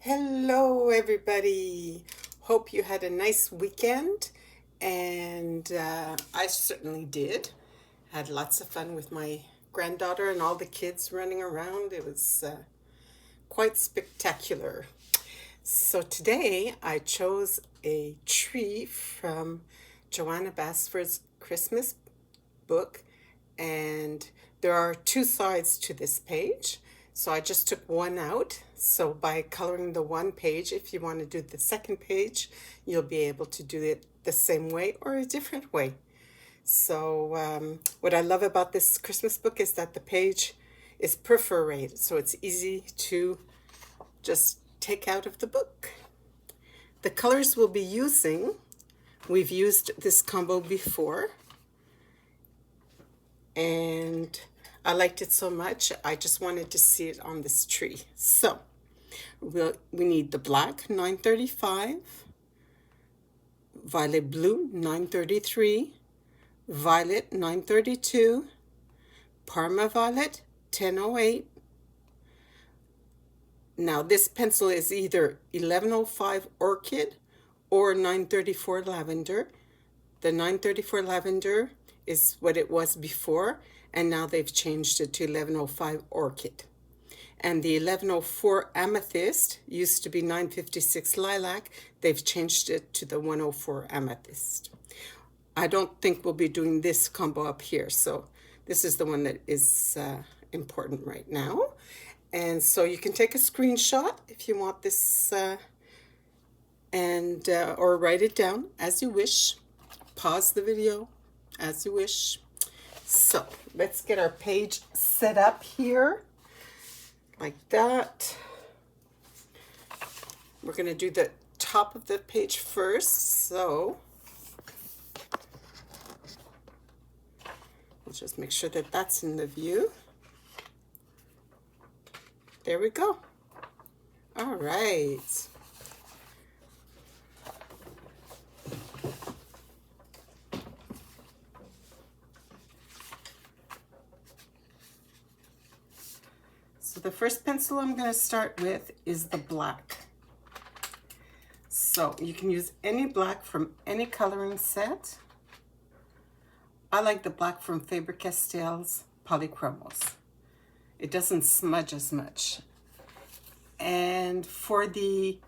Hello, everybody. Hope you had a nice weekend, and I certainly did. Had lots of fun with my granddaughter and all the kids running around. It was quite spectacular. So today I chose a tree from Johanna Basford's Christmas book, and there are two sides to this page. So I just took one out. So by coloring the one page, if you want to do the second page, you'll be able to do it the same way or a different way. So what I love about this Christmas book is that the page is perforated, so it's easy to just take out of the book. The colors we'll be using, we've used this combo before, and I liked it so much, I just wanted to see it on this tree. So we need the black 935, violet blue 933, violet 932, Parma violet 1008. Now this pencil is either 1105 orchid or 934 lavender. The 934 lavender is what it was before, and now they've changed it to 1105 orchid. And the 1104 amethyst used to be 956 lilac. They've changed it to the 104 amethyst. I don't think we'll be doing this combo up here, so this is the one that is important right now. And so you can take a screenshot if you want this, or write it down as you wish. Pause the video as you wish. So let's get our page set up here like that. We're going to do the top of the page first, so we'll just make sure that that's in the view. There we go. All right. So the first pencil I'm going to start with is the black. So you can use any black from any coloring set. I like the black from Faber-Castell's Polychromos. It doesn't smudge as much. And for the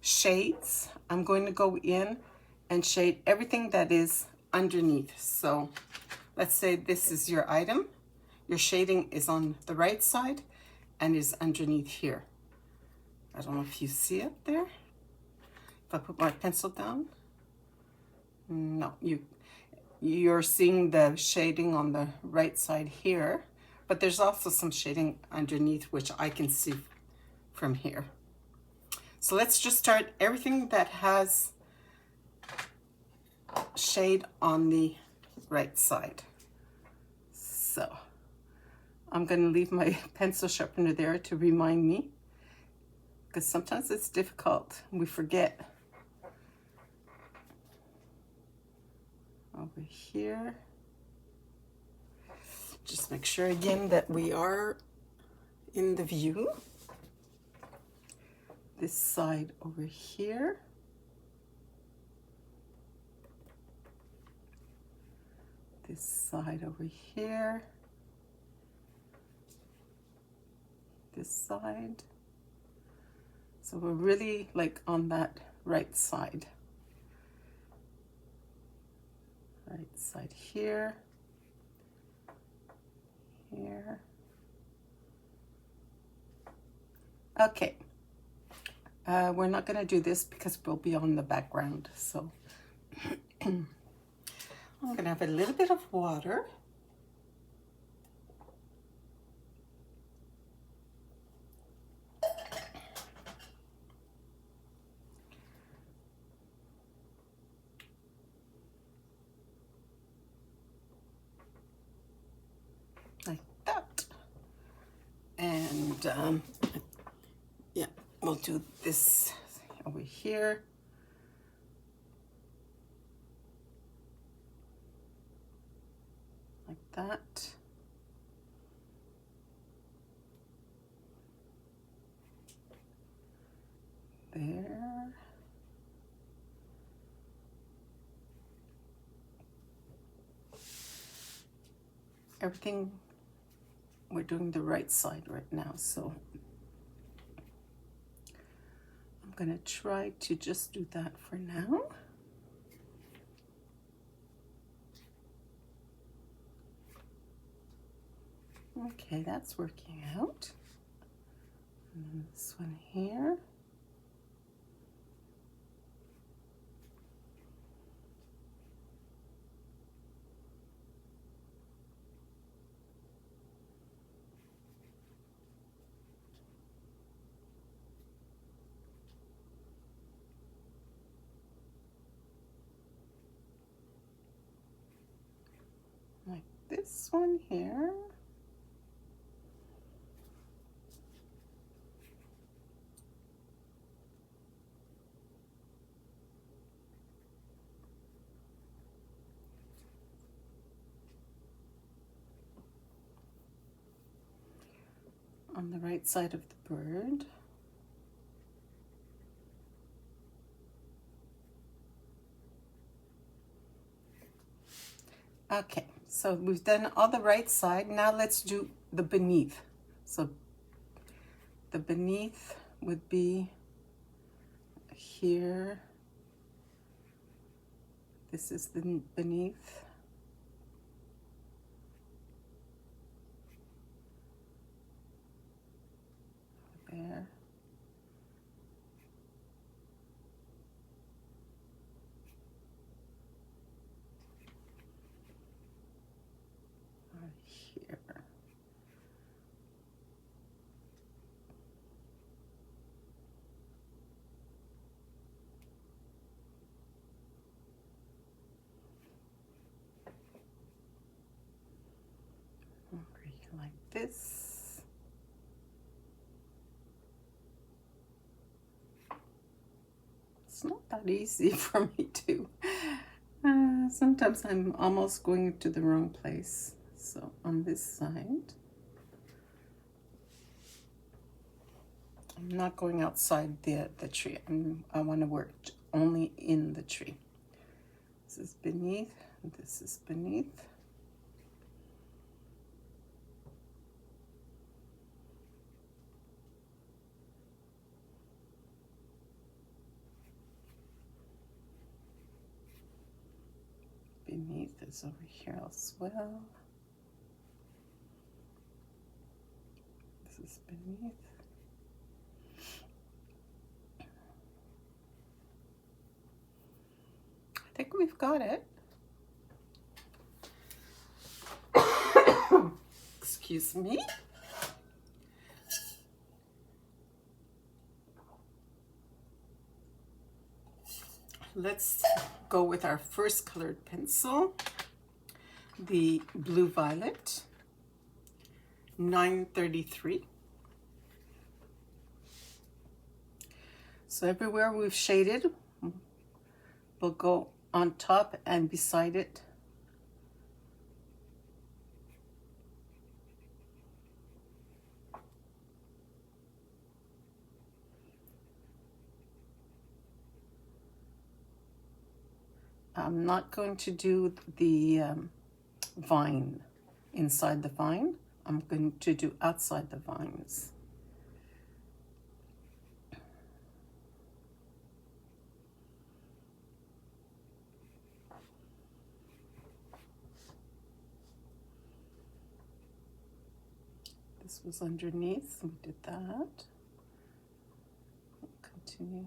shades, I'm going to go in and shade everything that is underneath. So let's say this is your item. Your shading is on the right side and is underneath here. I don't know if you see it there. If I put my pencil down, no, you're seeing the shading on the right side here, but there's also some shading underneath which I can see from here. So let's just start everything that has shade on the right side. So I'm going to leave my pencil sharpener there to remind me, because sometimes it's difficult. We forget. Over here. Just make sure again that we are in the view. This side over here. This side over here. This side. So we're really like on that right side. Right side here. Here. Okay. We're not going to do this because we'll be on the background. So I'm going to have a little bit of water. Like that. And yeah, we'll do this over here. Like that. there. Everything, we're doing the right side right now, so I'm gonna try to just do that for now. Okay, that's working out. And then this one here. Like this one here. On the right side of the bird. Okay, so we've done all the right side. Now let's do the beneath. So the beneath would be here. This is the beneath. There. Right here. Over here like this. It's not that easy for me to. Sometimes I'm almost going to the wrong place. So on this side, I'm not going outside the tree. I want to work only in the tree. This is beneath, this is beneath. Beneath is over here as well. This is beneath. I think we've got it. Excuse me. Let's go with our first colored pencil, the Blue Violet, 933. So everywhere we've shaded, we'll go on top and beside it. I'm not going to do the vine inside the vine. I'm going to do outside the vines. This was underneath, we did that. We'll continue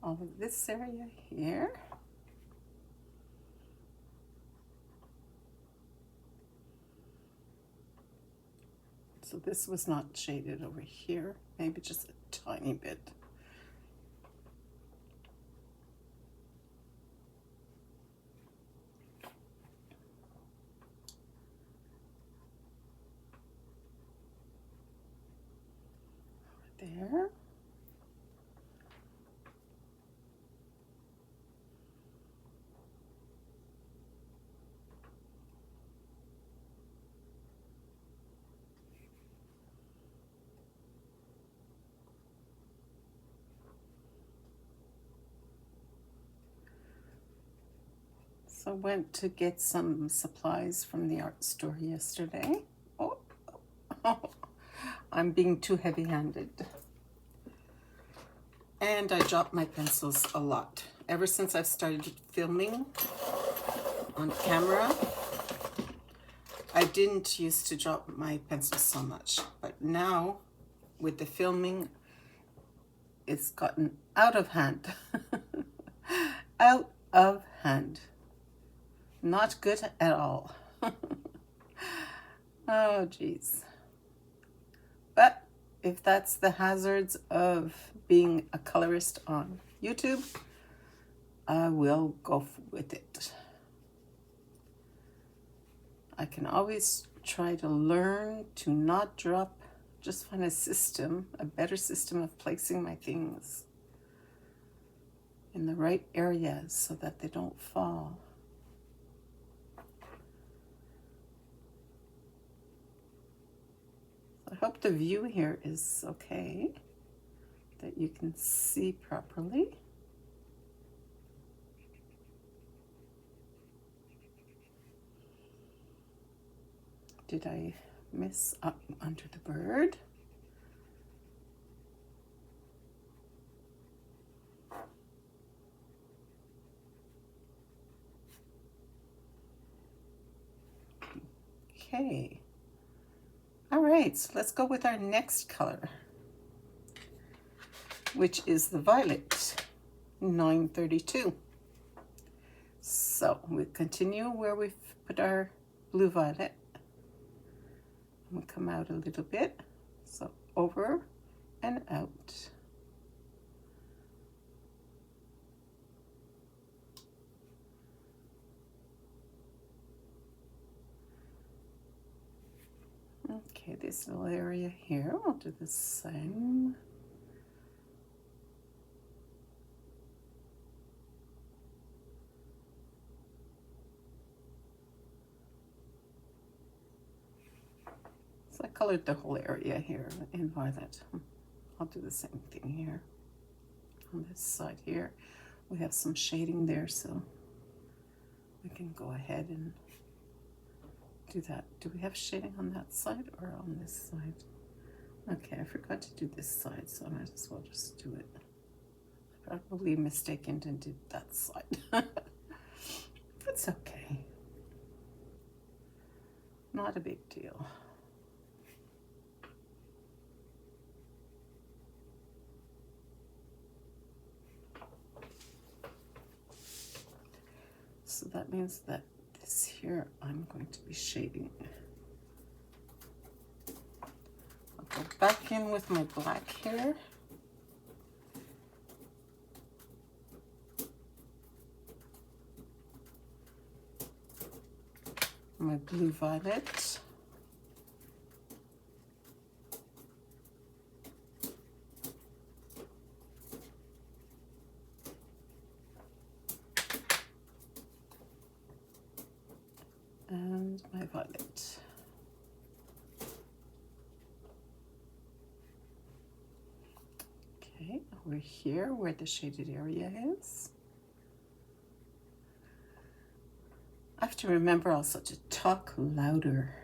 all of this area here. So this was not shaded over here, maybe just a tiny bit. There. So I went to get some supplies from the art store yesterday. Oh, I'm being too heavy-handed. And I dropped my pencils a lot. Ever since I've started filming on camera, I didn't used to drop my pencils so much. But now, with the filming, it's gotten out of hand. Out of hand. Not good at all. Oh, geez. But if that's the hazards of being a colorist on YouTube, I will go with it. I can always try to learn to not drop, just find a system, a better system of placing my things in the right areas so that they don't fall. I hope the view here is okay, that you can see properly. Did I miss up under the bird? Okay. All right, so let's go with our next color, which is the violet, 932. So we continue where we've put our blue violet. We come out a little bit, so over and out. Okay, this little area here, we'll do the same. So I colored the whole area here in violet. I'll do the same thing here. On this side here, we have some shading there, so we can go ahead and do that. Do we have shading on that side or on this side? Okay, I forgot to do this side, so I might as well just do it. I probably mistaken and did that side. It's okay. Not a big deal. So that means that this here I'm going to be shading. I'll go back in with my black here. My blue violet. And my violet. Okay, we're here where the shaded area is. I have to remember also to talk louder.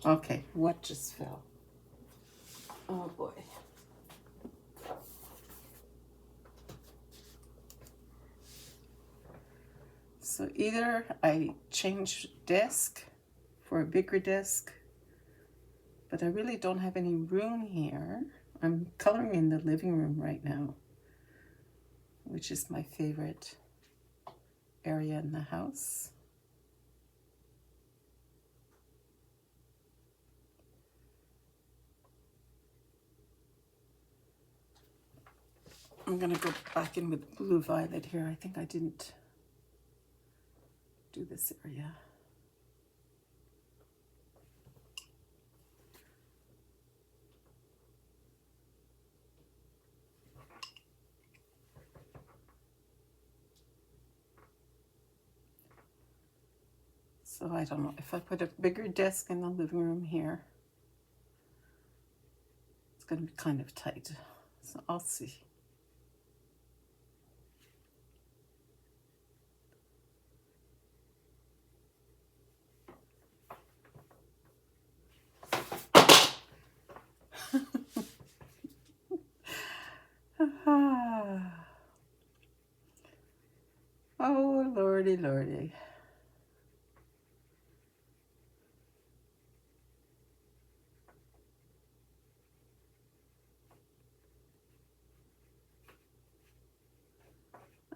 Okay, what just fell? Oh boy. So either I change desk for a bigger desk, but I really don't have any room here. I'm coloring in the living room right now, which is my favorite area in the house. I'm gonna go back in with blue violet here. I think I didn't do this area. So I don't know, if I put a bigger desk in the living room here, it's going to be kind of tight. So I'll see. Lordy, lordy.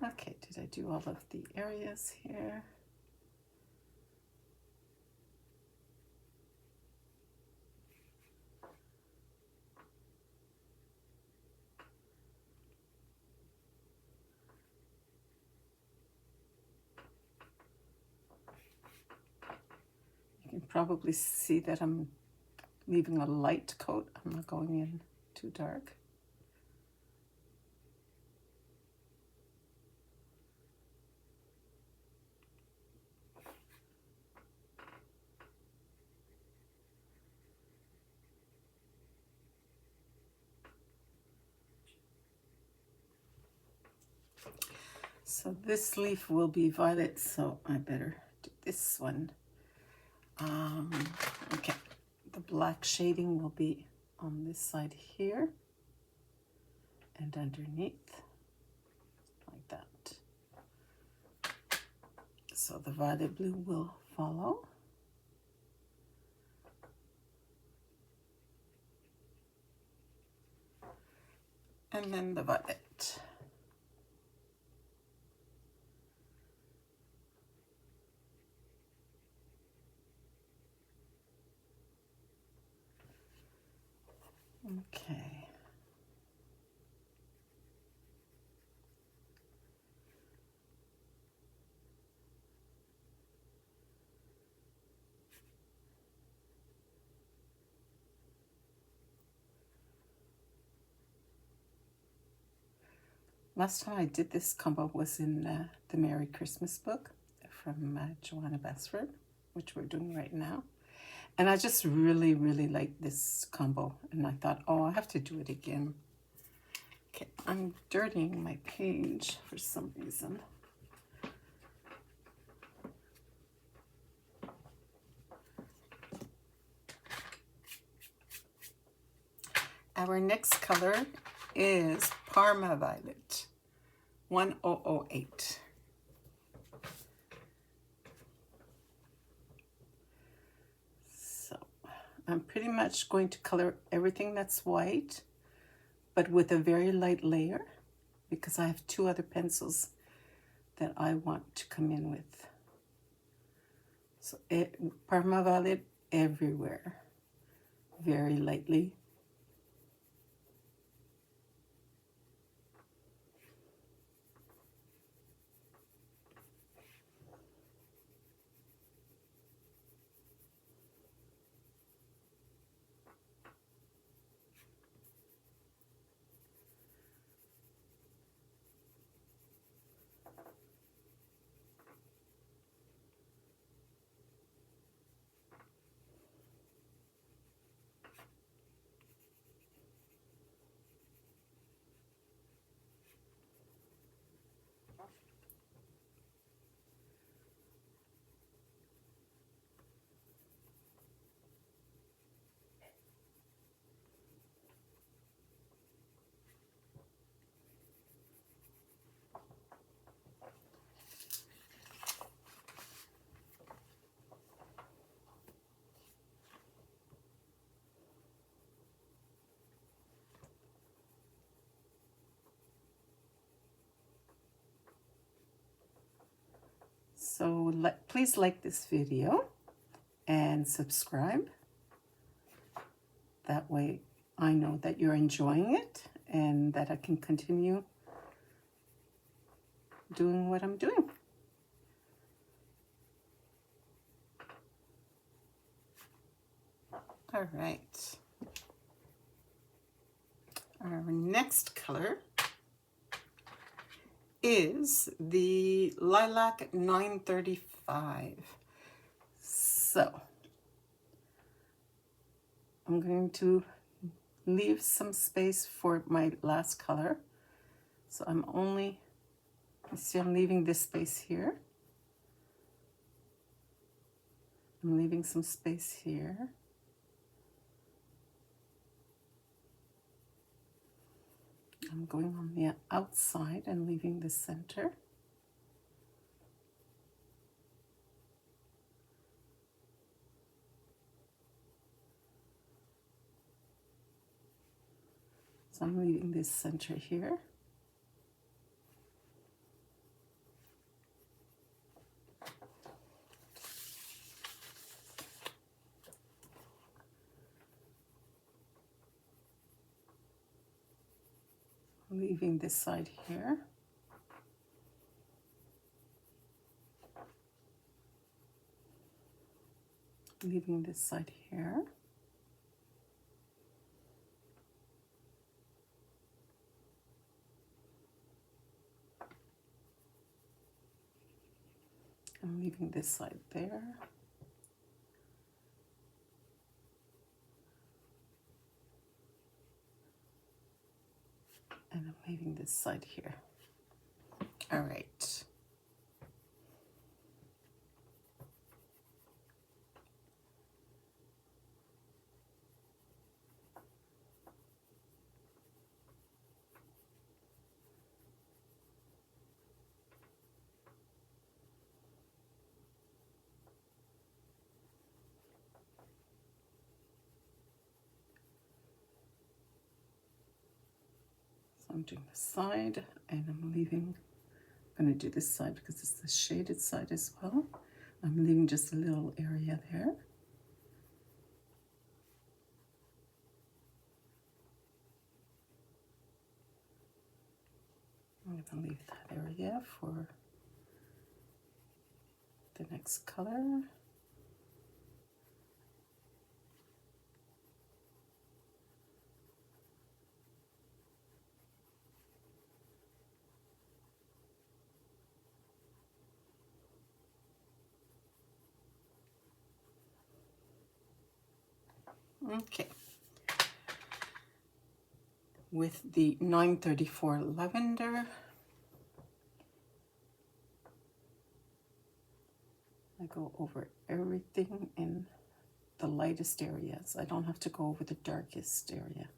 Okay, did I do all of the areas here? You can probably see that I'm leaving a light coat. I'm not going in too dark. So this leaf will be violet, so I better do this one. Okay, the black shading will be on this side here and underneath, like that. So the violet blue will follow. And then the violet. Okay. Last time I did this combo was in the Merry Christmas book from Johanna Basford, which we're doing right now. And I just really, really like this combo. And I thought, oh, I have to do it again. Okay, I'm dirtying my page for some reason. Our next color is Parma Violet, 1008. So I'm pretty much going to color everything that's white, but with a very light layer, because I have two other pencils that I want to come in with. So Parma Violet everywhere, very lightly. So please like this video and subscribe. That way I know that you're enjoying it and that I can continue doing what I'm doing. All right. Our next color is the Lilac 935. So I'm going to leave some space for my last color. So I'm only, you see I'm leaving this space here. I'm leaving some space here. I'm going on the outside and leaving the center. So I'm leaving this center here. Leaving this side here. Leaving this side here. I'm leaving this side there. And I'm leaving this side here. All right. So I'm doing this side, and I'm leaving, I'm going to do this side because it's the shaded side as well. I'm leaving just a little area there. I'm going to leave that area for the next color. Okay. With the 934 Lavender, I go over everything in the lightest areas. I don't have to go over the darkest area.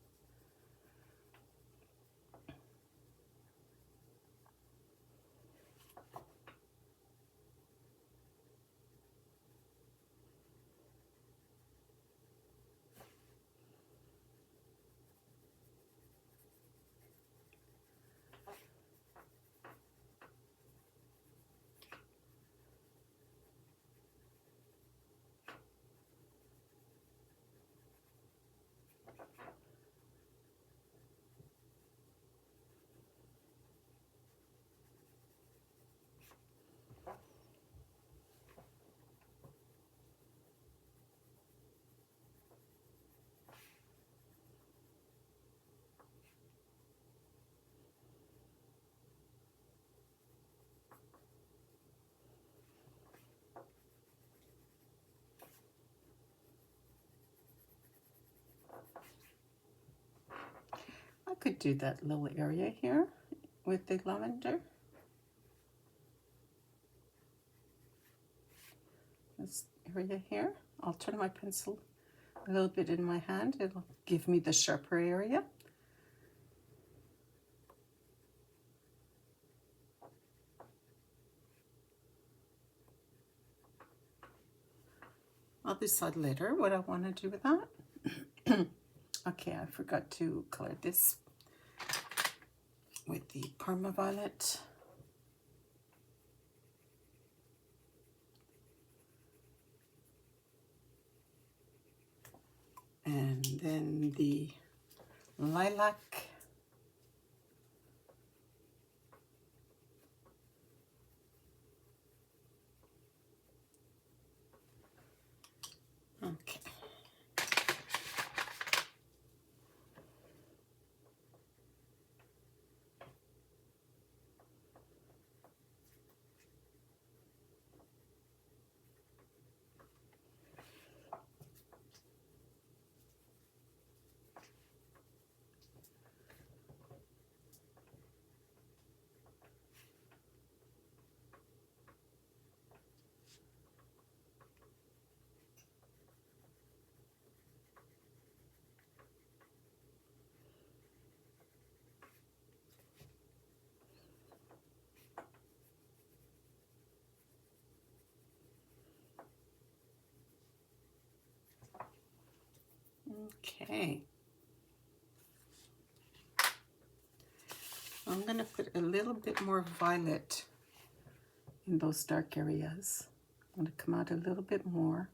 I could do that little area here with the lavender. This area here. I'll turn my pencil a little bit in my hand. It'll give me the sharper area. I'll decide later what I want to do with that. Okay, I forgot to color this with the Parma violet. And then the lilac. Okay. Okay. I'm going to put a little bit more violet in those dark areas. I'm going to come out a little bit more.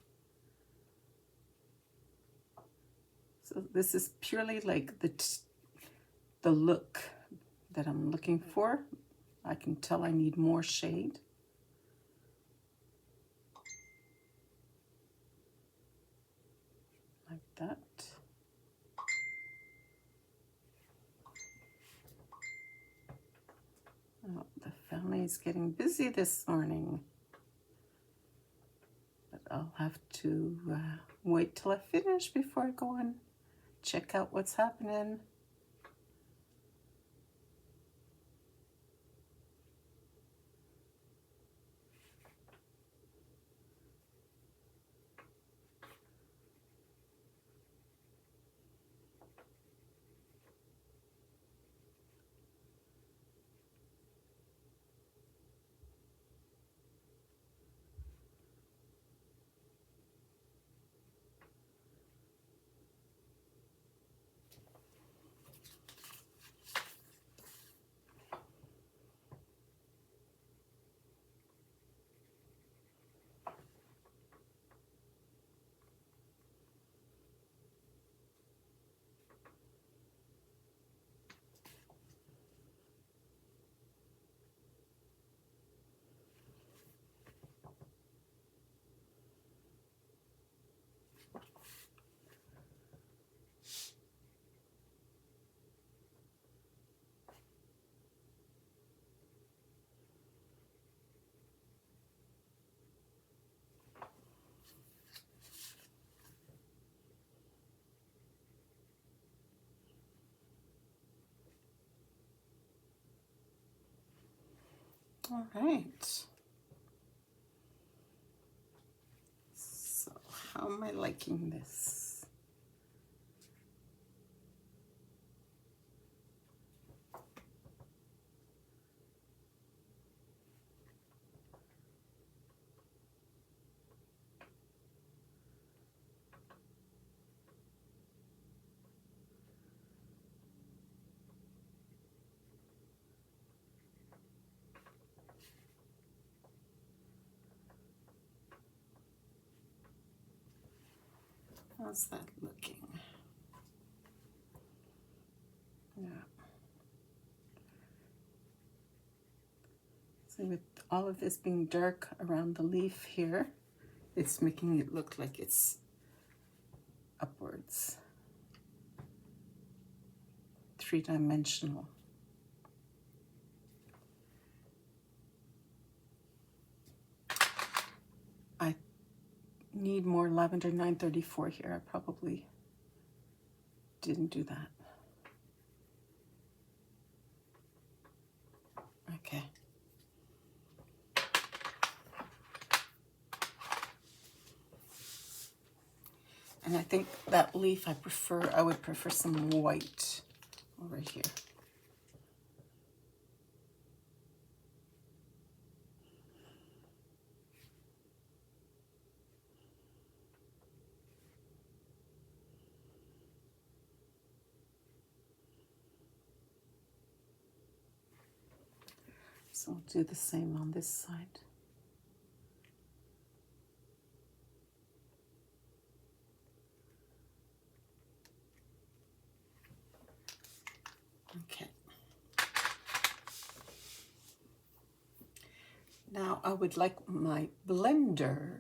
So this is purely like the look that I'm looking for. I can tell I need more shade. Like that. Oh, the family is getting busy this morning. But I'll have to wait till I finish before I go and check out what's happening. All right. So how am I liking this? How's that looking? Yeah. So with all of this being dark around the leaf here, it's making it look like it's upwards. Three-dimensional. I need more lavender 934 here. I probably didn't do that. Okay. And I think that leaf I would prefer some white over here. So I'll do the same on this side. Okay. Now I would like my blender.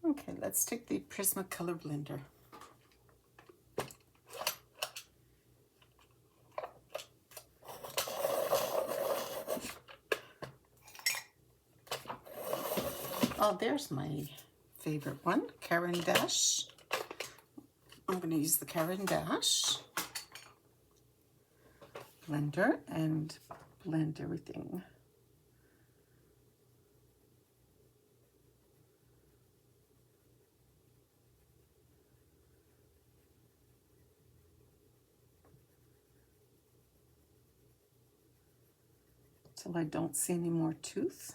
Okay, let's take the Prismacolor blender. Oh, there's my favorite one, Caran d'Ache. I'm going to use the Caran d'Ache blender and blend everything. Till I don't see any more tooth.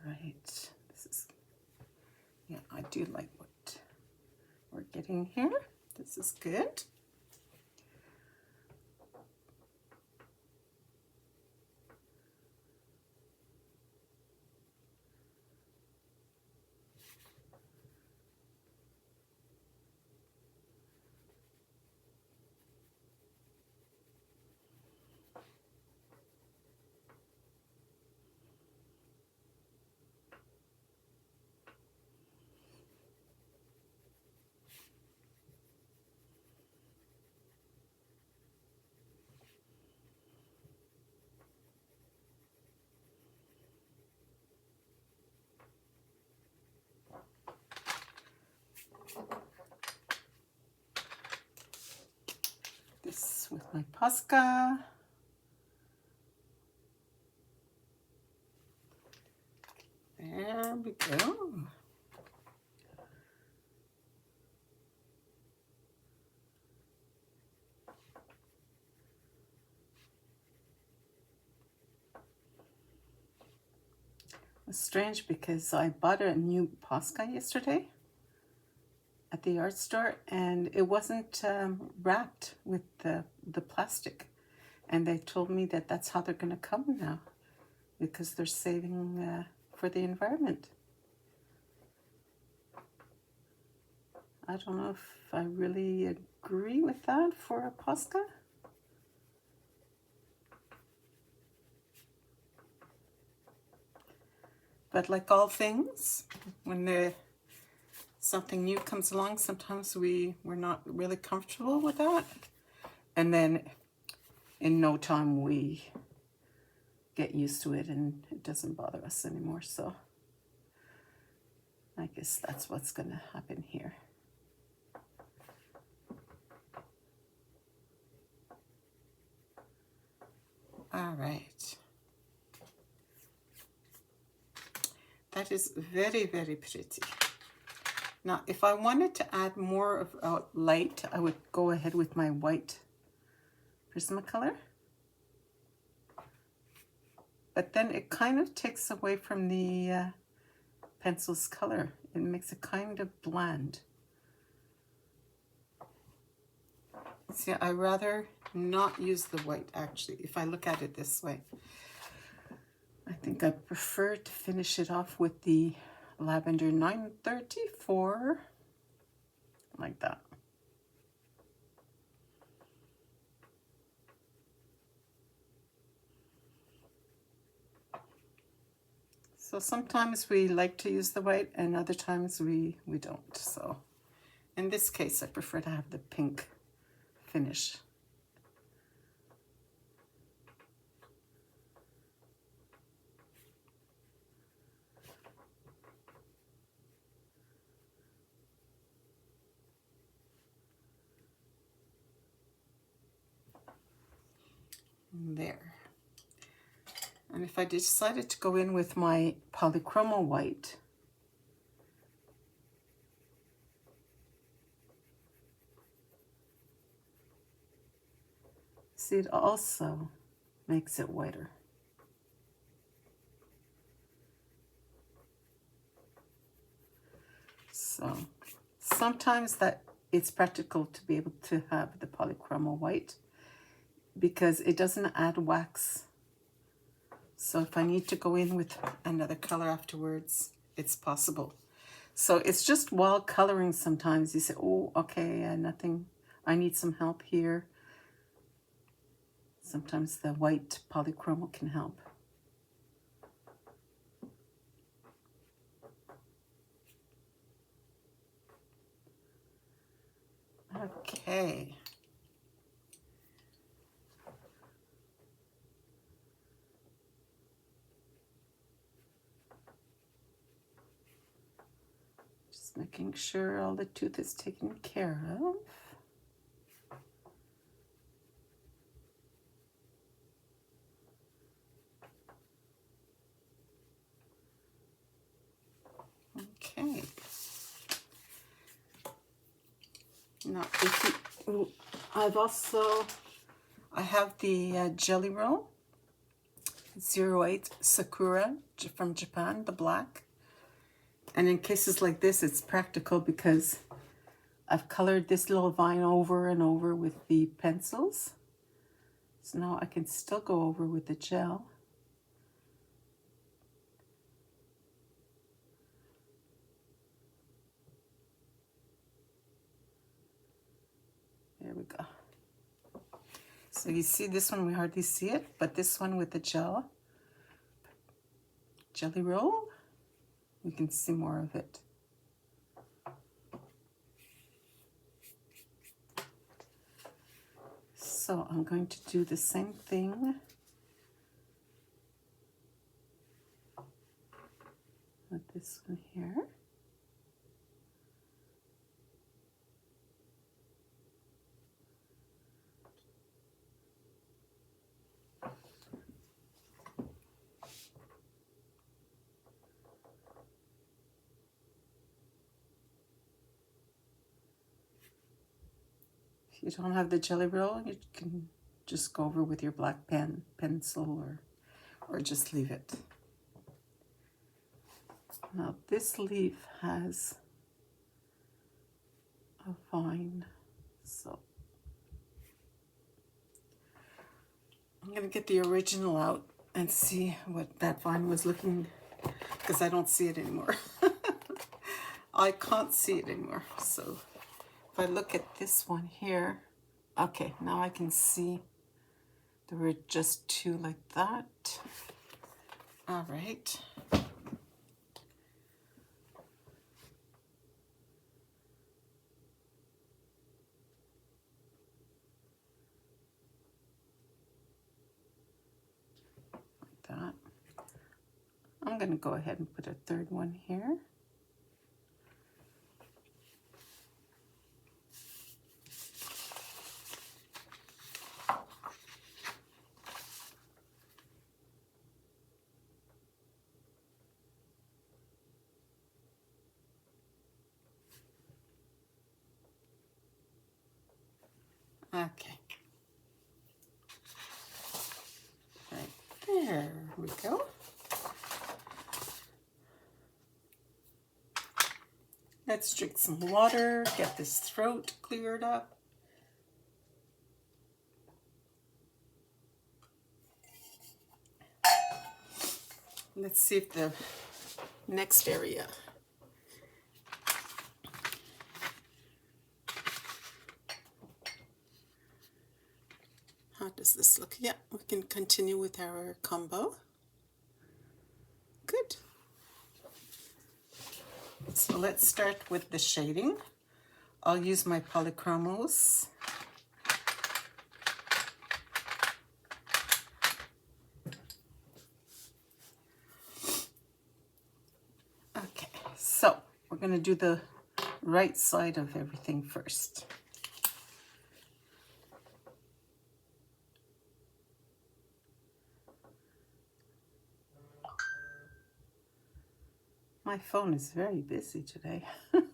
right. This is, yeah, I do like what we're getting here. This is good. This with my Posca. There we go. It's strange because I bought a new Posca yesterday at the art store, and it wasn't wrapped with the plastic. And they told me that that's how they're going to come now because they're saving for the environment. I don't know if I really agree with that for a Posca. But like all things, when something new comes along, sometimes we're not really comfortable with that. And then in no time we get used to it and it doesn't bother us anymore. So I guess that's what's going to happen here. All right. That is very, very pretty. Now, if I wanted to add more of light, I would go ahead with my white Prismacolor. But then it kind of takes away from the pencil's color. It makes it kind of bland. See, I rather not use the white, actually, if I look at it this way. I think I prefer to finish it off with the Lavender 934, like that. So sometimes we like to use the white and other times we don't. So in this case, I prefer to have the pink finish. There. And if I decided to go in with my Polychromo white, see, it also makes it whiter. So sometimes that it's practical to be able to have the Polychromo white because it doesn't add wax. So if I need to go in with another color afterwards, it's possible. So it's just while coloring sometimes you say, oh, okay, nothing, I need some help here. Sometimes the white Polychromo can help. Okay. Just making sure all the tooth is taken care of. Okay. Now, if you, I have the jelly roll. 08 Sakura from Japan, the black. And in cases like this, it's practical because I've colored this little vine over and over with the pencils. So now I can still go over with the gel. There we go. So you see this one, we hardly see it, but this one with the jelly roll, you can see more of it. So I'm going to do the same thing with this one here. If you don't have the jelly roll, you can just go over with your black pencil, or just leave it. Now this leaf has a vine, so I'm gonna get the original out and see what that vine was looking, because I don't see it anymore. I can't see it anymore. So if I look at this one here, okay, now I can see there were just two like that. All right. Like that. I'm going to go ahead and put a third one here. Okay. Right there we go. Let's drink some water, get this throat cleared up. Let's see if the next area. How does this look? Yeah, we can continue with our combo. Good. So let's start with the shading. I'll use my Polychromos. Okay, so we're going to do the right side of everything first. My phone is very busy today. Okay,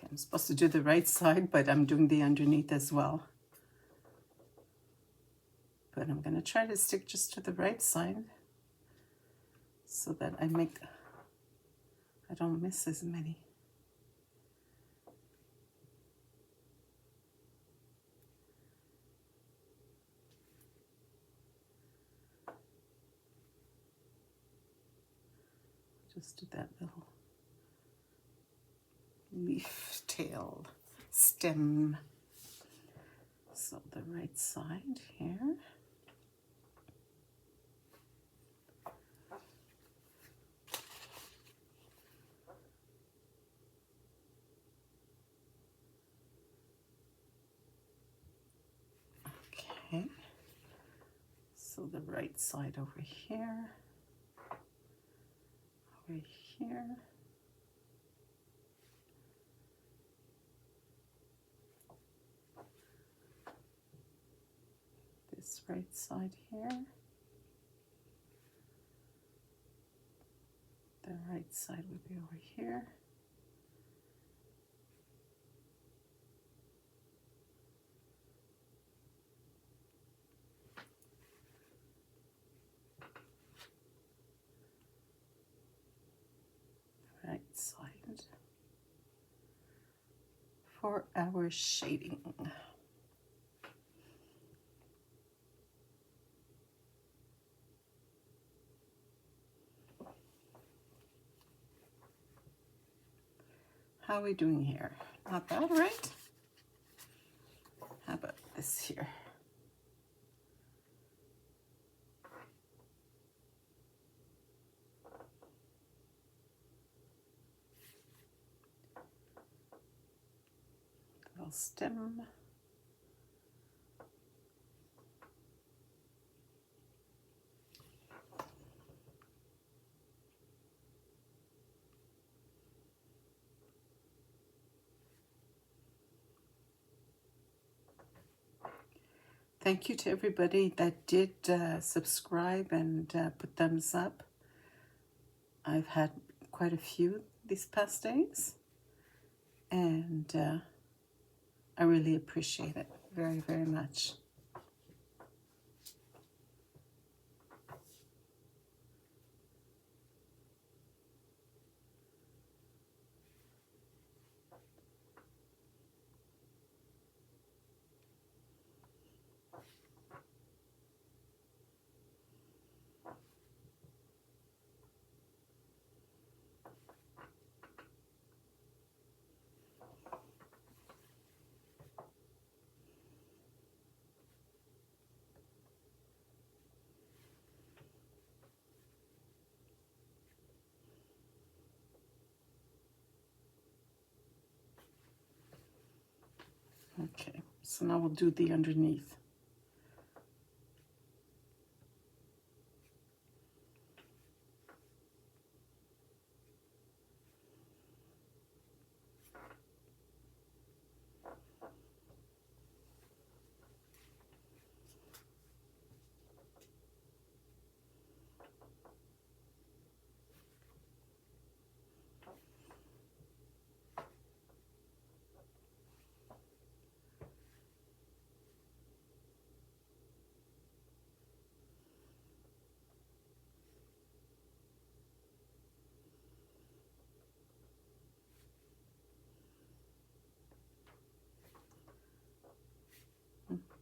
I'm supposed to do the right side, but I'm doing the underneath as well. But I'm going to try to stick just to the right side so that I don't miss as many. Just do that little leaf tail stem. So the right side here. Okay. So the right side over here. Over here. This right side here. The right side would be over here. for our shading. How are we doing here? Not bad, right? How about this here? Little stem. Thank you to everybody that did subscribe and put thumbs up. I've had quite a few these past days, and I really appreciate it very, very much. Okay, so now we'll do the underneath.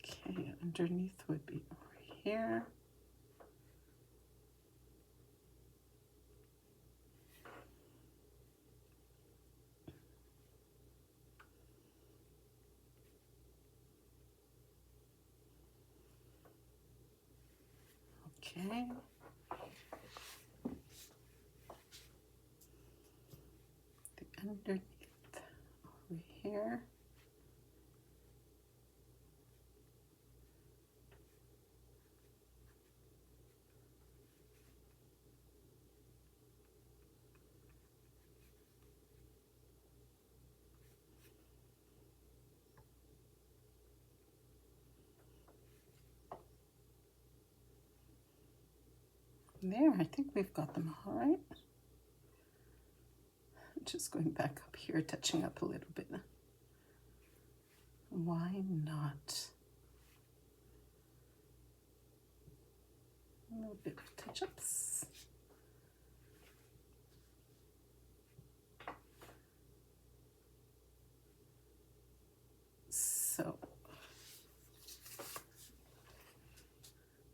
Okay, underneath would be over here. Okay. The underneath over here. There, I think we've got them all right. Just going back up here, touching up a little bit. Why not? A little bit of touch-ups. So,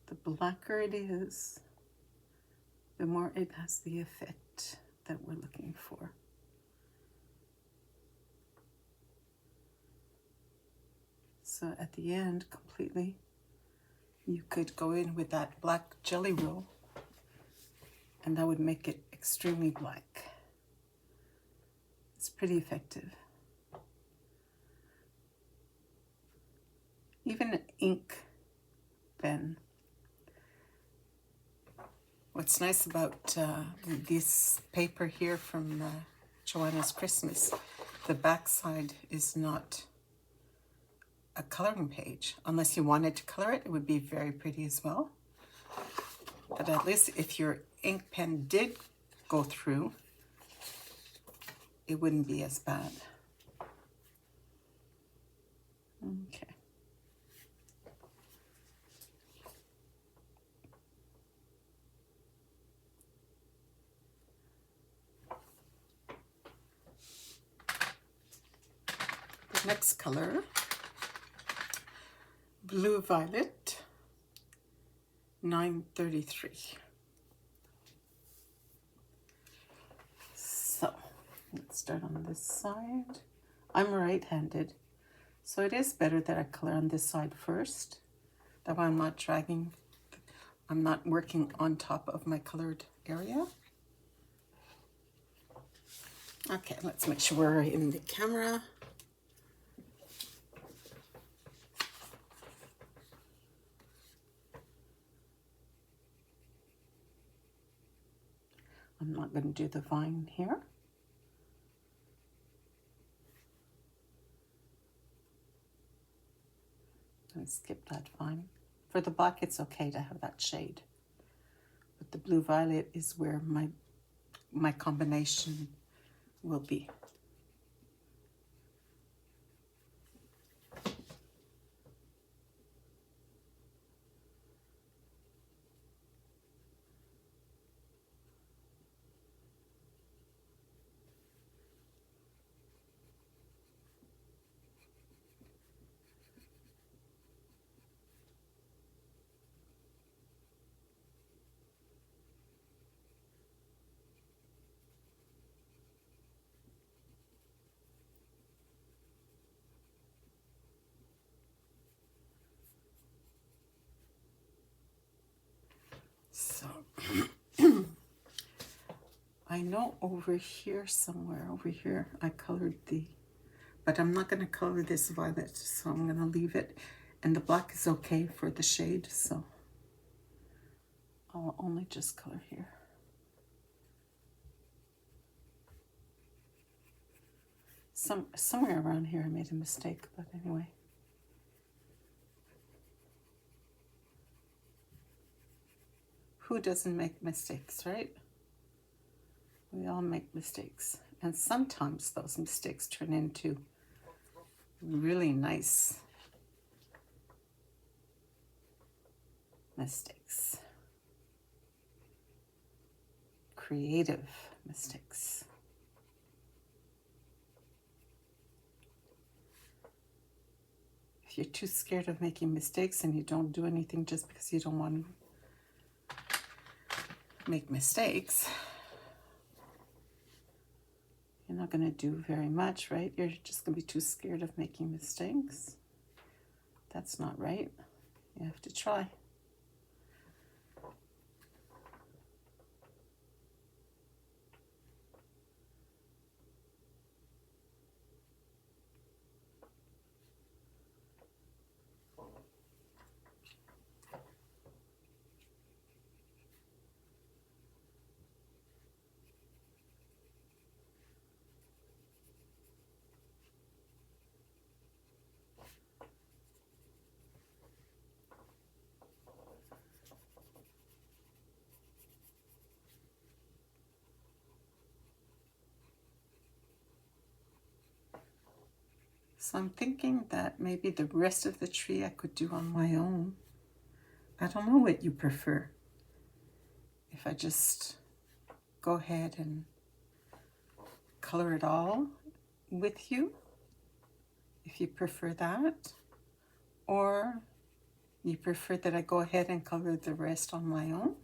the blacker it is, the more it has the effect that we're looking for. So at the end, completely, you could go in with that black jelly roll, and that would make it extremely black. It's pretty effective. Even an ink pen. What's nice about this paper here from Johanna's Christmas, the back side is not a coloring page. Unless you wanted to color it, it would be very pretty as well. But at least if your ink pen did go through, it wouldn't be as bad. Okay. Next color, Blue Violet, 933. So let's start on this side. I'm right-handed, so it is better that I color on this side first. That way I'm not dragging, I'm not working on top of my colored area. Okay, let's make sure we're in the camera. I'm not going to do the vine here. And skip that vine. For the black, it's okay to have that shade. But the blue violet is where my combination will be. So I know over here somewhere, over here, I colored but I'm not going to color this violet, so I'm going to leave it. And the black is okay for the shade, so I'll only just color here. Somewhere around here I made a mistake, but anyway. Who doesn't make mistakes, right? We all make mistakes. And sometimes those mistakes turn into really nice mistakes. Creative mistakes. If you're too scared of making mistakes and you don't do anything just because you don't want to make mistakes, you're not going to do very much, right? You're just going to be too scared of making mistakes. That's not right. You have to try. So I'm thinking that maybe the rest of the tree I could do on my own. I don't know what you prefer. If I just go ahead and color it all with you, if you prefer that, or you prefer that I go ahead and color the rest on my own.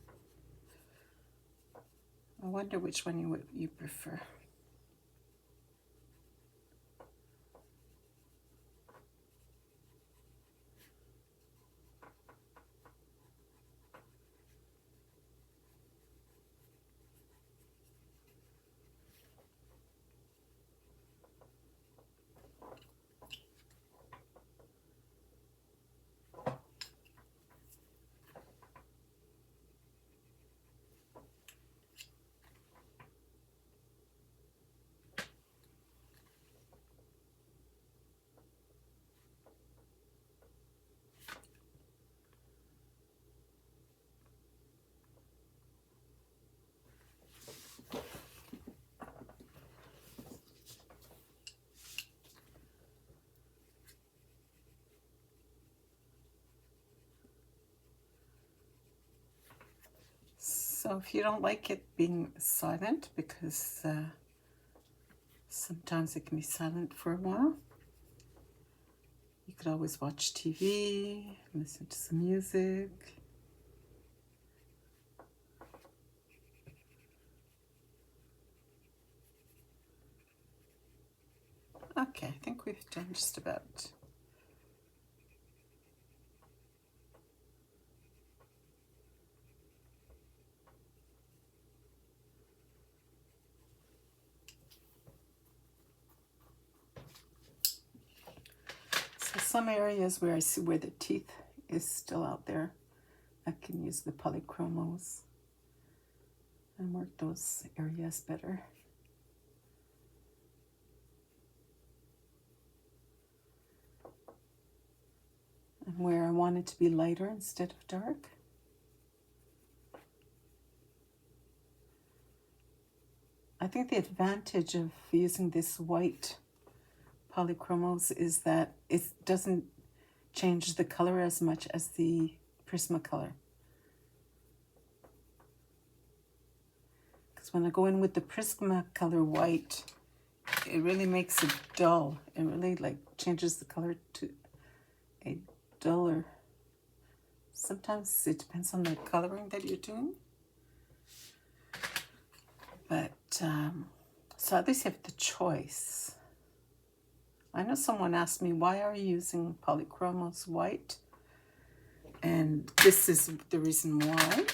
I wonder which one you prefer. So if you don't like it being silent, because sometimes it can be silent for a while, You could always watch TV, listen to some music. Okay, I think we've done just about. So some areas where I see where the teeth is still out there, I can use the Polychromos and work those areas better. And where I want it to be lighter instead of dark, I think the advantage of using this white Polychromos is that it doesn't change the color as much as the Prismacolor. Because when I go in with the Prismacolor white, it really makes it dull. It really like changes the color to a duller. Sometimes it depends on the coloring that you're doing. But so at least you have the choice. I know someone asked me, why are you using Polychromos white? And this is the reason why.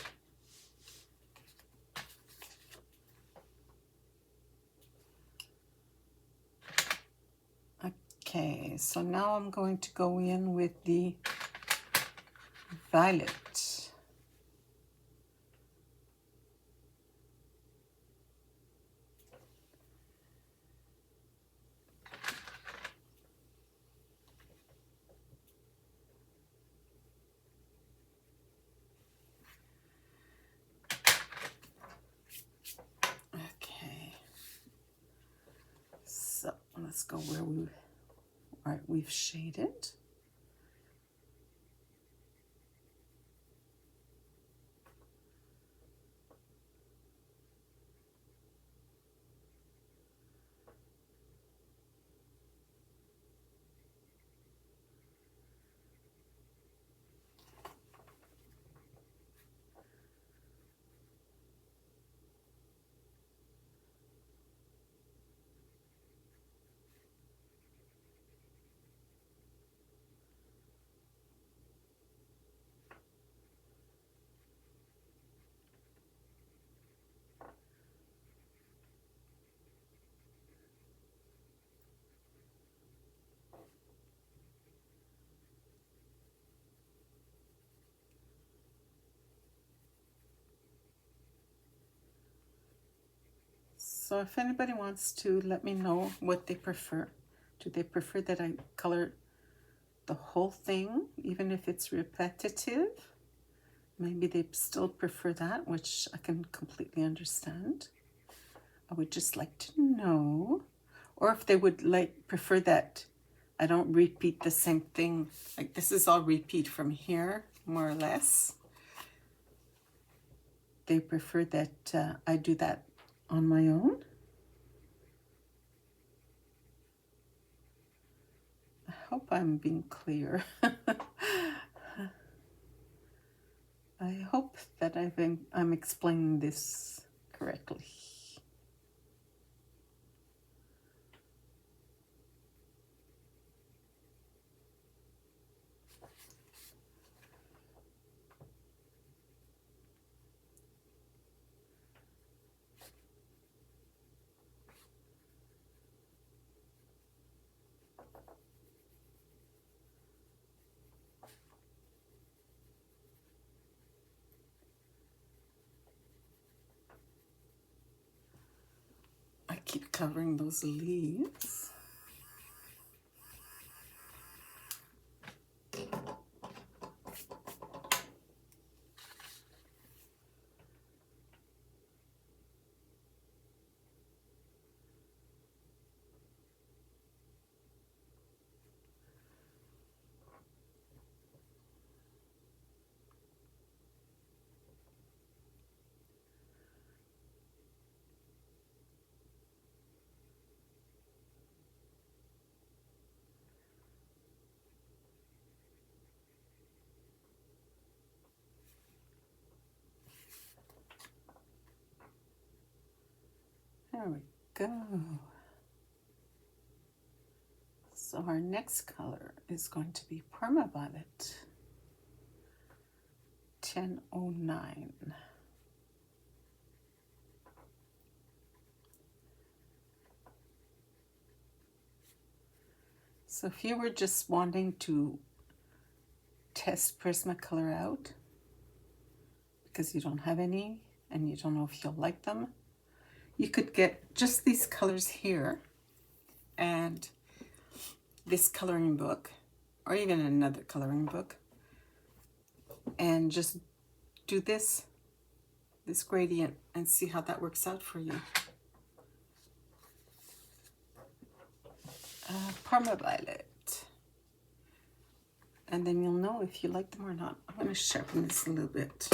Okay, so now I'm going to go in with the violet. Okay, so let's go where we've shaded. So if anybody wants to let me know what they prefer. Do they prefer that I color the whole thing, even if it's repetitive? Maybe they still prefer that, which I can completely understand. I would just like to know. Or if they would prefer that I don't repeat the same thing. Like this is all repeat from here, more or less. They prefer that I do that on my own. I hope I'm being clear. I hope that I'm explaining this correctly. I keep covering those leaves. There we go. So our next color is going to be Parma Violet 1009. So if you were just wanting to test Prismacolor out because you don't have any and you don't know if you'll like them, you could get just these colors here and this coloring book, or even another coloring book, and just do this gradient and see how that works out for you. Parma Violet. And then you'll know if you like them or not. I'm going to sharpen this a little bit.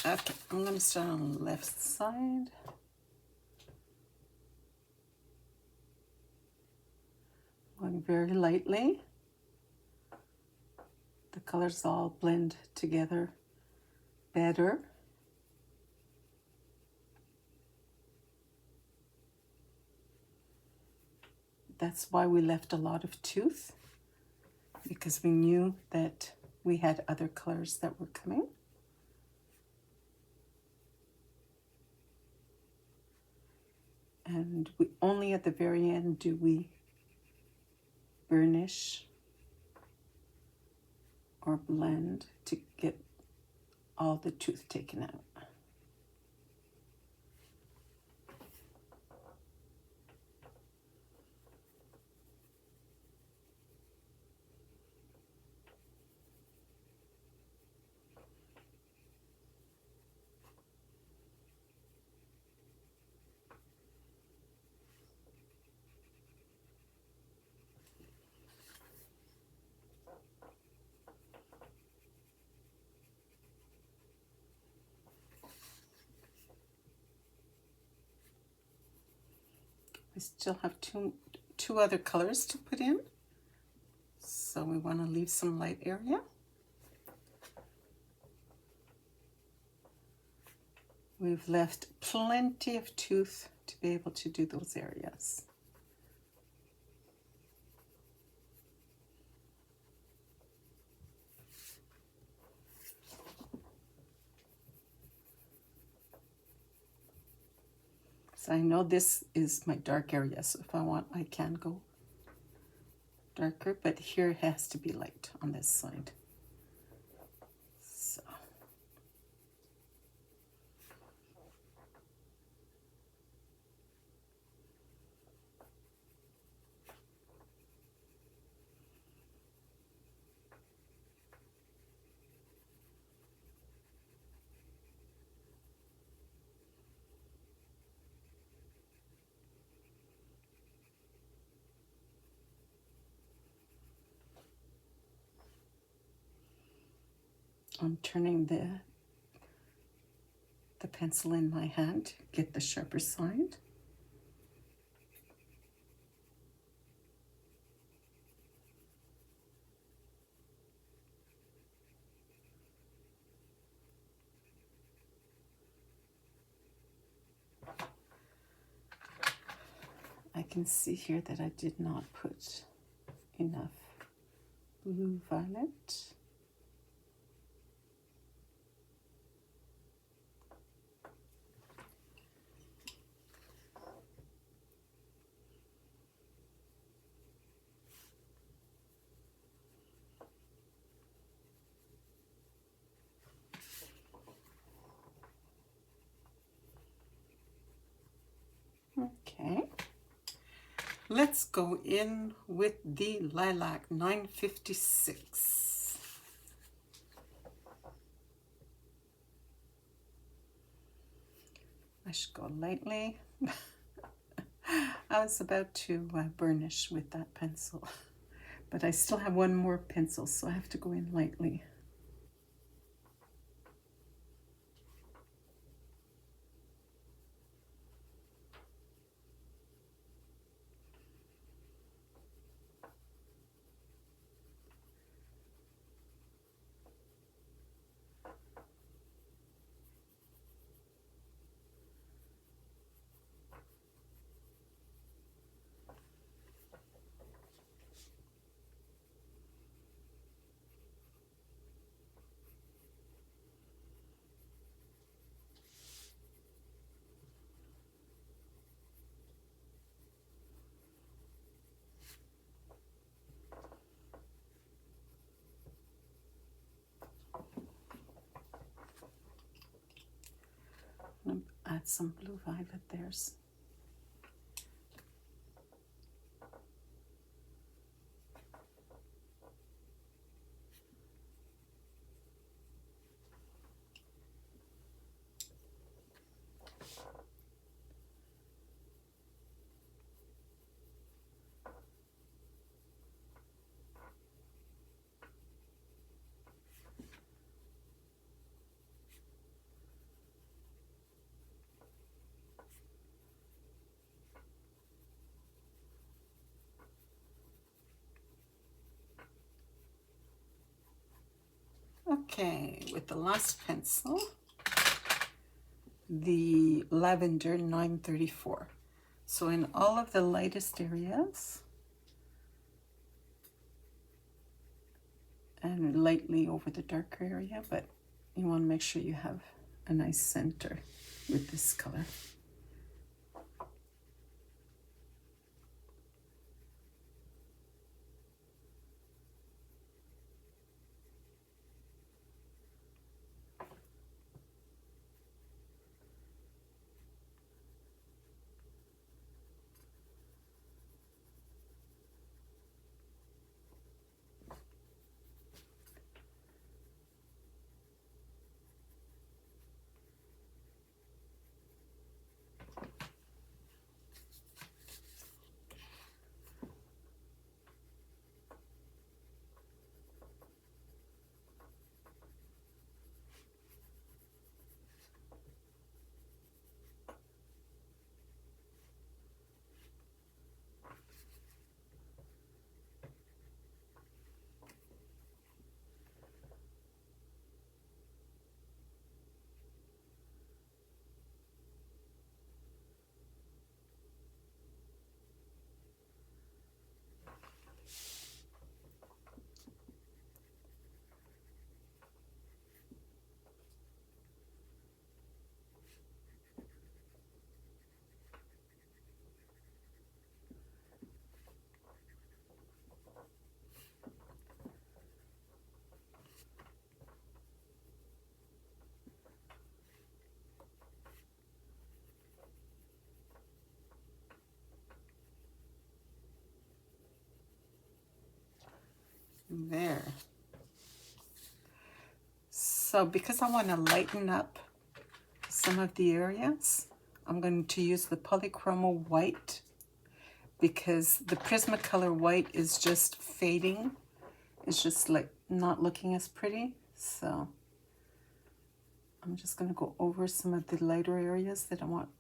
Okay, I'm going to start on the left side. Going very lightly. The colors all blend together better. That's why we left a lot of tooth, because we knew that we had other colors that were coming. And we only at the very end do we burnish or blend to get all the tooth taken out. We still have two other colors to put in, so we want to leave some light area. We've left plenty of tooth to be able to do those areas. So I know this is my dark area, so if I want, I can go darker, but here it has to be light on this side. So. I'm turning the pencil in my hand to get the sharper side. I can see here that I did not put enough blue violet. Okay, let's go in with the Lilac 956. I should go lightly. I was about to burnish with that pencil, but I still have one more pencil, so I have to go in lightly. add some blue violet there. Okay, with the last pencil, the Lavender 934. So in all of the lightest areas, and lightly over the darker area, but you want to make sure you have a nice center with this color. There. So because I want to lighten up some of the areas, I'm going to use the Polychromo white, because the Prismacolor white is just fading. It's just like not looking as pretty. So I'm just going to go over some of the lighter areas that I want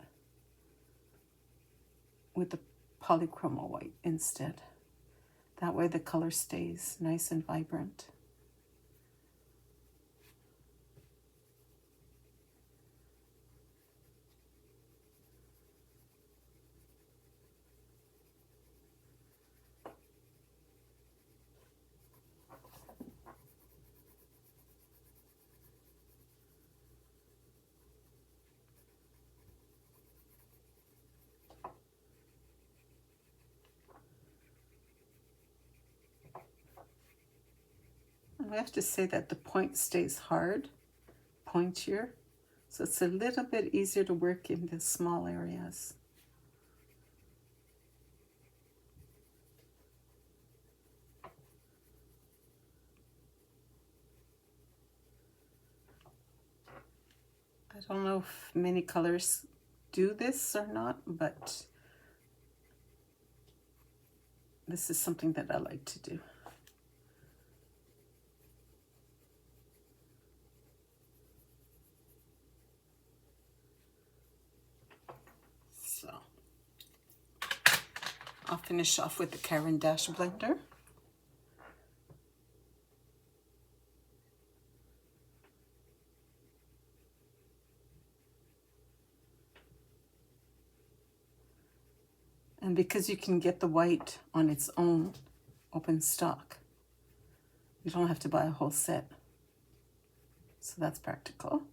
with the Polychromo white instead. That way the color stays nice and vibrant. I have to say that the point stays hard, pointier, so it's a little bit easier to work in the small areas. I don't know if many colors do this or not, but this is something that I like to do. So I'll finish off with the Caran d'Ache blender. And because you can get the white on its own open stock, you don't have to buy a whole set. So that's practical.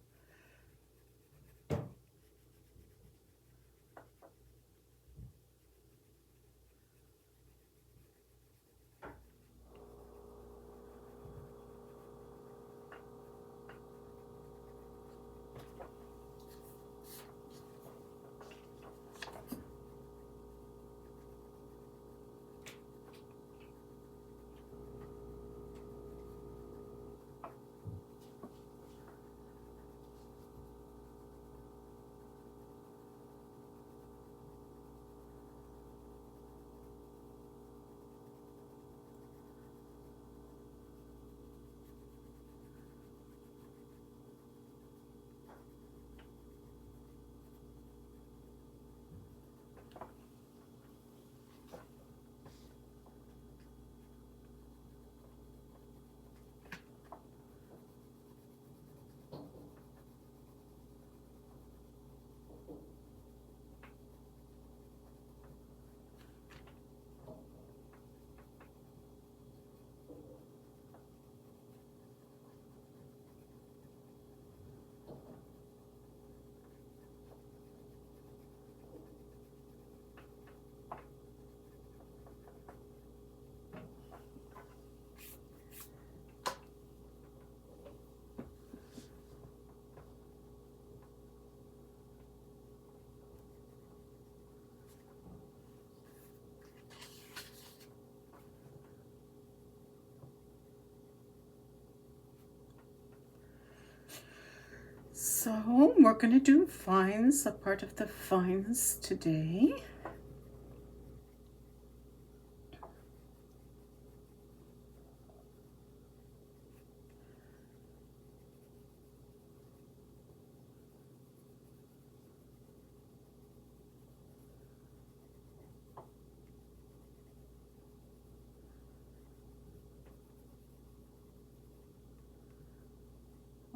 So we're going to do vines, a part of the vines today.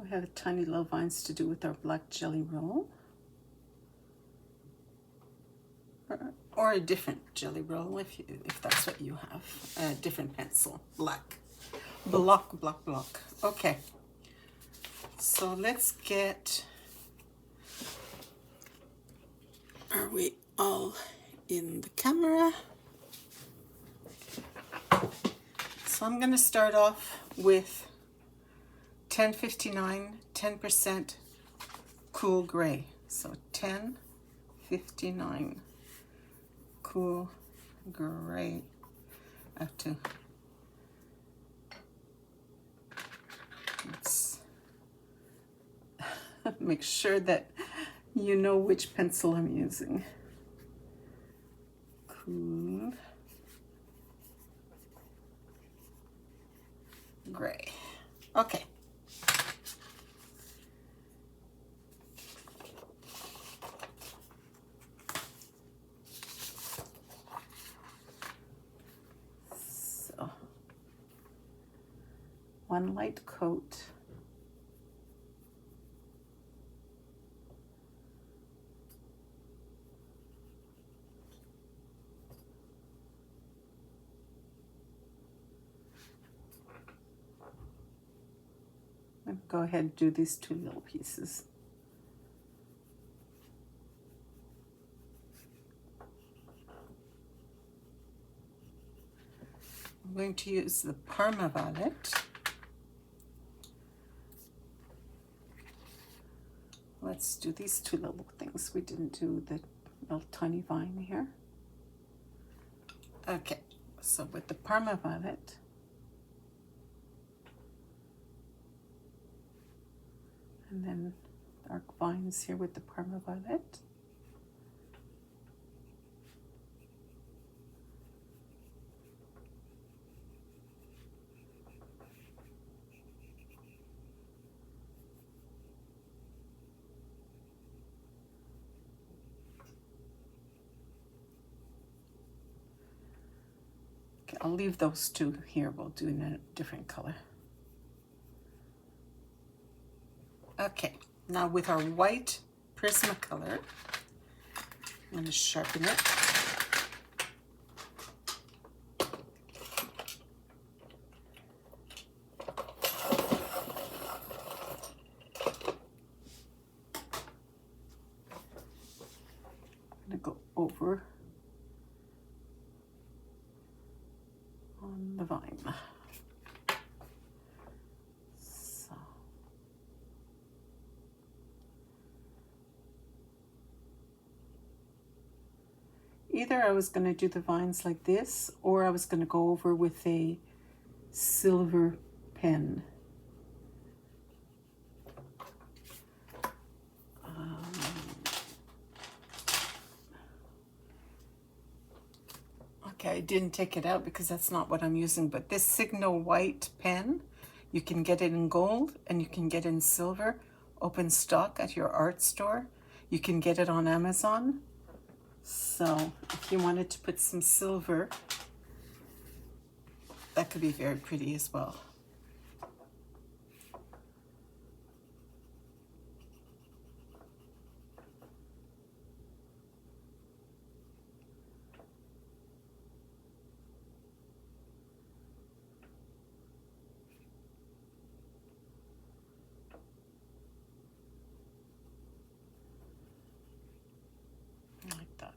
We have tiny little vines to do with our black jelly roll. Or a different jelly roll if that's what you have. A different pencil, black. Block. Okay. So let's get, are we all in the camera? So I'm going to start off with 1059, 10% cool gray. So 1059 cool gray. I have to, let's make sure that you know which pencil I'm using. Cool gray. Okay. So, one light coat. Go ahead and do these two little pieces. I'm going to use the Parma violet. Let's do these two little things. We didn't do the little tiny vine here. Okay, so with the Parma violet, and then dark vines here with the Parma violet. Okay, I'll leave those two here. We'll do in a different color. Okay, now with our white Prismacolor, I'm going to sharpen it. I'm going to go over on the vine. Either I was going to do the vines like this, or I was going to go over with a silver pen. Okay, I didn't take it out because that's not what I'm using, but this Signo white pen, you can get it in gold and you can get it in silver, open stock at your art store. You can get it on Amazon. So if you wanted to put some silver, that could be very pretty as well. Like that.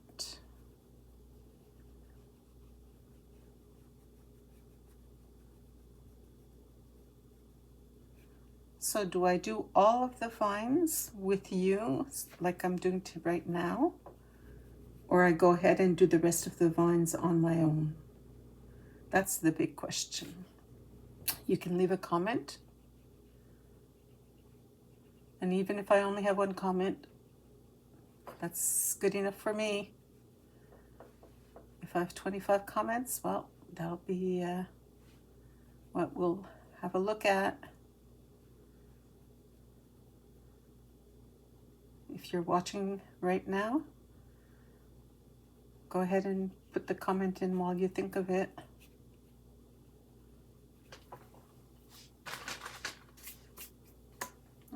So do I do all of the vines with you like I'm doing right now? Or I go ahead and do the rest of the vines on my own? That's the big question. You can leave a comment And even if I only have one comment, that's good enough for me. If I have 25 comments, well, that'll be what we'll have a look at. If you're watching right now, go ahead and put the comment in while you think of it.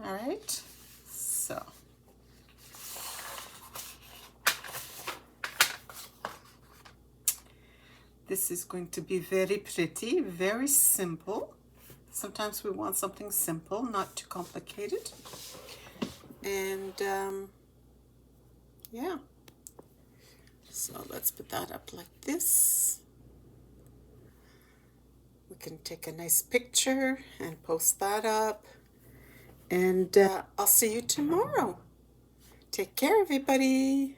All right, so this is going to be very pretty, very simple. Sometimes we want something simple, not too complicated. And yeah, so let's put that up like this. We can take a nice picture and post that up. And I'll see you tomorrow. Take care, everybody.